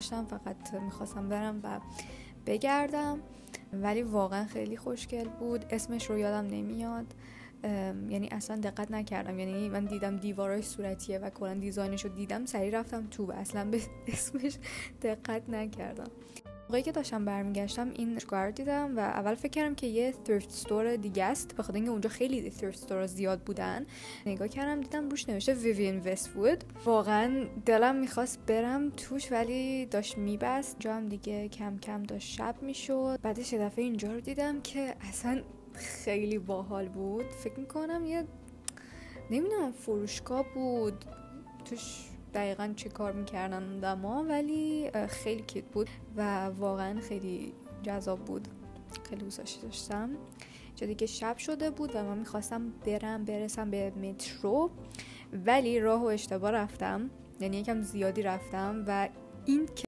داشتم فقط میخواستم برم و بگردم، ولی واقعا خیلی خوشگل بود. اسمش رو یادم نمیاد، یعنی اصلا دقت نکردم، یعنی من دیدم دیوارای صورتیه و کلا دیزاینش رو دیدم، سریع رفتم تو و اصلا به اسمش دقت نکردم. موقعی که داشتم برمیگشتم این رو دیدم و اول فکر کردم که یه thrift store دیگه است، بخاطر اینکه اونجا خیلی thrift store زیاد بودن. نگاه کردم دیدم روش نوشته ویوین وست‌وود. واقعا دلم میخواست برم توش ولی داشت میبست، جا هم دیگه کم کم داشت شب میشد. بعدش یه دفعه اینجا رو دیدم که اصلا خیلی باحال بود. فکر میکنم یه نمیدونم فروشگاه بود، توش دقیقاً چی کار میکردن دما، ولی خیلی کیت بود و واقعا خیلی جذاب بود. خیلی دوستش داشتم. جا دیگه شب شده بود و من میخواستم برسم به مترو، ولی راهو اشتباه رفتم، یعنی یکم زیادی رفتم و این